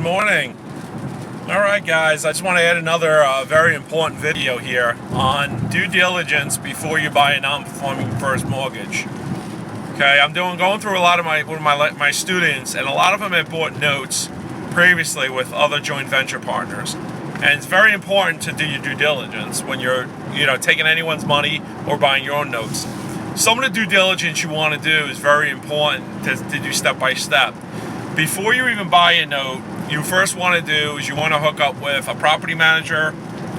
morning. All right, guys, I just want to add another very important video here on due diligence before you buy a non-performing first mortgage. Okay, I'm going through a lot of my students, and a lot of them have bought notes previously with other joint venture partners. And it's very important to do your due diligence when you're, taking anyone's money or buying your own notes. Some of the due diligence you want to do is very important to do step by step. Before you even buy a note, you first want to do is you want to hook up with a property manager,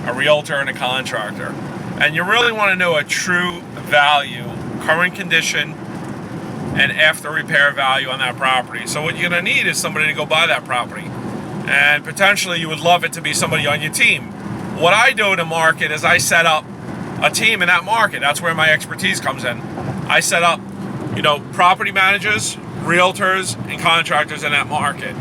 a realtor, and a contractor. And you really want to know a true value, current condition, and after repair value on that property. So what you're going to need is somebody to go buy that property. And potentially you would love it to be somebody on your team. What I do in the market is I set up a team in that market. That's where my expertise comes in. I set up, property managers, realtors, and contractors in that market.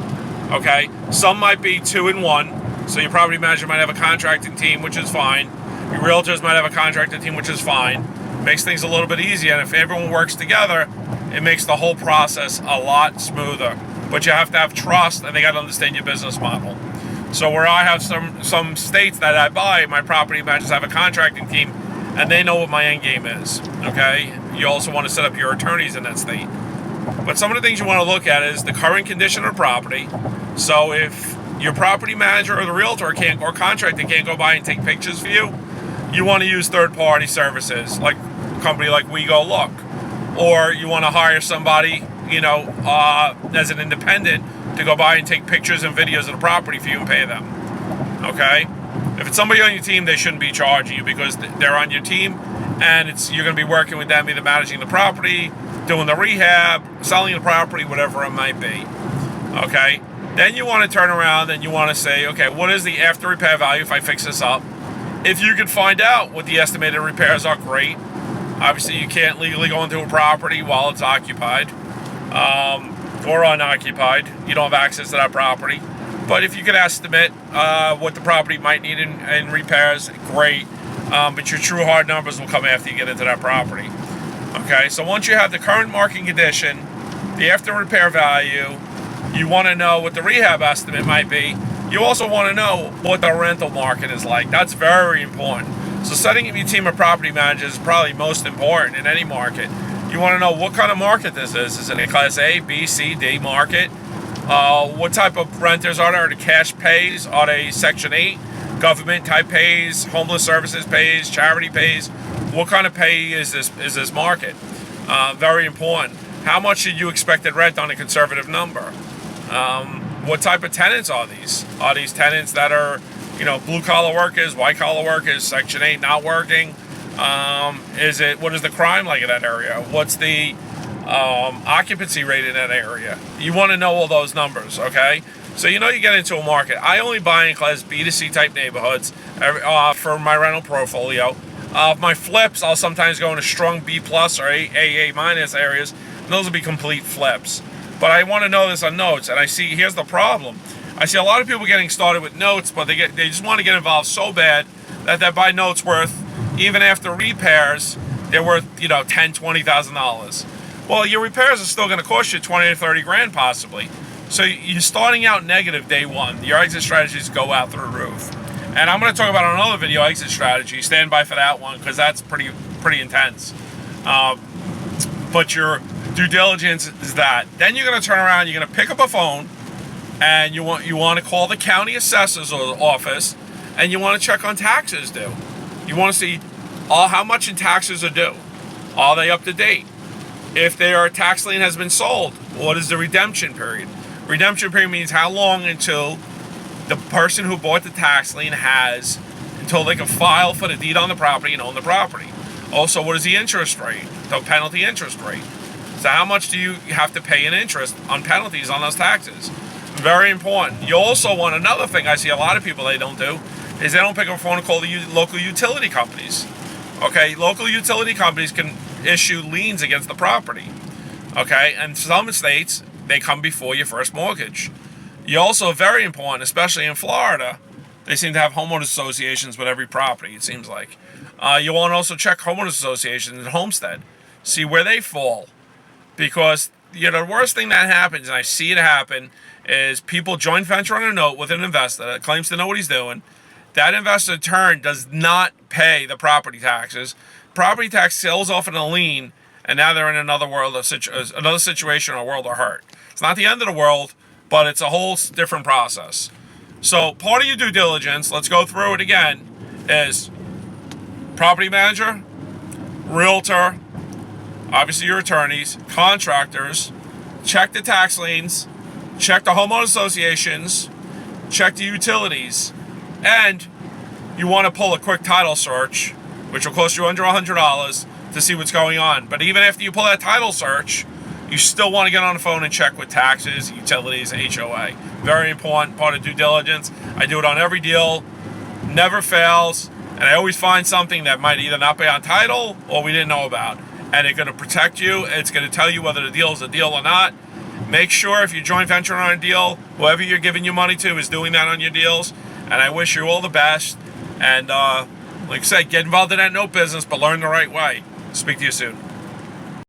Okay? Some might be 2 in 1. So your property manager might have a contracting team, which is fine. Your realtors might have a contracting team, which is fine. Makes things a little bit easier. And if everyone works together, it makes the whole process a lot smoother. But you have to have trust, and they got to understand your business model. So where I have some states that I buy, my property managers have a contracting team, and they know what my end game is. Okay? You also want to set up your attorneys in that state. But some of the things you want to look at is the current condition of the property. So if your property manager or the realtor or contractor can't go by and take pictures for you, you want to use third-party services, like a company like We Go Look. Or you want to hire somebody, as an independent to go by and take pictures and videos of the property for you and pay them. Okay? If it's somebody on your team, they shouldn't be charging you because they're on your team, and you're going to be working with them, either managing the property, doing the rehab, selling the property, whatever it might be. Okay? Then you want to turn around and you want to say, okay, what is the after repair value if I fix this up? If you can find out what the estimated repairs are, great. Obviously, you can't legally go into a property while it's occupied or unoccupied. You don't have access to that property. But if you can estimate what the property might need in repairs, great. But your true hard numbers will come after you get into that property. Okay, so once you have the current market condition, the after repair value, you want to know what the rehab estimate might be. You also want to know what the rental market is like. That's very important. So setting up your team of property managers is probably most important in any market. You want to know what kind of market this is. Is it a Class A, B, C, D market? What type of renters are there? Are they cash pays? Are they Section 8? Government type pays? Homeless services pays? Charity pays? What kind of pay is this market? Very important. How much should you expect to rent on a conservative number? What type of tenants are these? Are these tenants that are blue-collar workers, white-collar workers, Section 8 not working? What is the crime like in that area? What's the occupancy rate in that area? You want to know all those numbers, okay? So you get into a market. I only buy in Class B to C type neighborhoods for my rental portfolio. My flips, I'll sometimes go into strong B plus or A minus areas, and those will be complete flips. But I want to know this on notes, and here's the problem. I see a lot of people getting started with notes, but they just want to get involved so bad that they buy notes worth, even after repairs, they're worth $10,000, $20,000. Well, your repairs are still going to cost you 20 to 30 grand possibly. So you're starting out negative day one. Your exit strategies go out through the roof. And I'm going to talk about another video, exit strategy. Stand by for that one because that's pretty intense. But your due diligence is that. Then you're going to turn around. You're going to pick up a phone. And you want to call the county assessor's office, and you want to check on taxes due. You want to see how much in taxes are due. Are they up to date? If their tax lien has been sold, what is the redemption period? Redemption period means how long until the person who bought the tax lien has until they can file for the deed on the property and own the property. Also, what is the interest rate? The penalty interest rate. So how much do you have to pay in interest on penalties on those taxes? Very important. You also want another thing I see a lot of people they don't do is they don't pick up a phone and call the local utility companies. Okay, local utility companies can issue liens against the property. Okay, and some states they come before your first mortgage. You also, very important, especially in Florida, they seem to have homeowners associations with every property. It seems like you want to also check homeowners associations and homestead, see where they fall, because the worst thing that happens, and I see it happen, is people joint venture on a note with an investor that claims to know what he's doing. That investor in turn does not pay the property taxes. Property tax sells off in a lien, and now they're in another another situation or world of hurt. It's not the end of the world, but it's a whole different process. So part of your due diligence, let's go through it again, is property manager, realtor, obviously your attorneys, contractors, check the tax liens, check the homeowner associations, check the utilities, and you want to pull a quick title search, which will cost you under $100 to see what's going on. But even after you pull that title search, you still want to get on the phone and check with taxes, utilities, HOA. Very important part of due diligence. I do it on every deal, never fails, and I always find something that might either not be on title or we didn't know about. And it's going to protect you. It's going to tell you whether the deal is a deal or not. Make sure if you're joint venturing on a deal, whoever you're giving your money to is doing that on your deals. And I wish you all the best. And like I said, get involved in that note business, but learn the right way. Speak to you soon.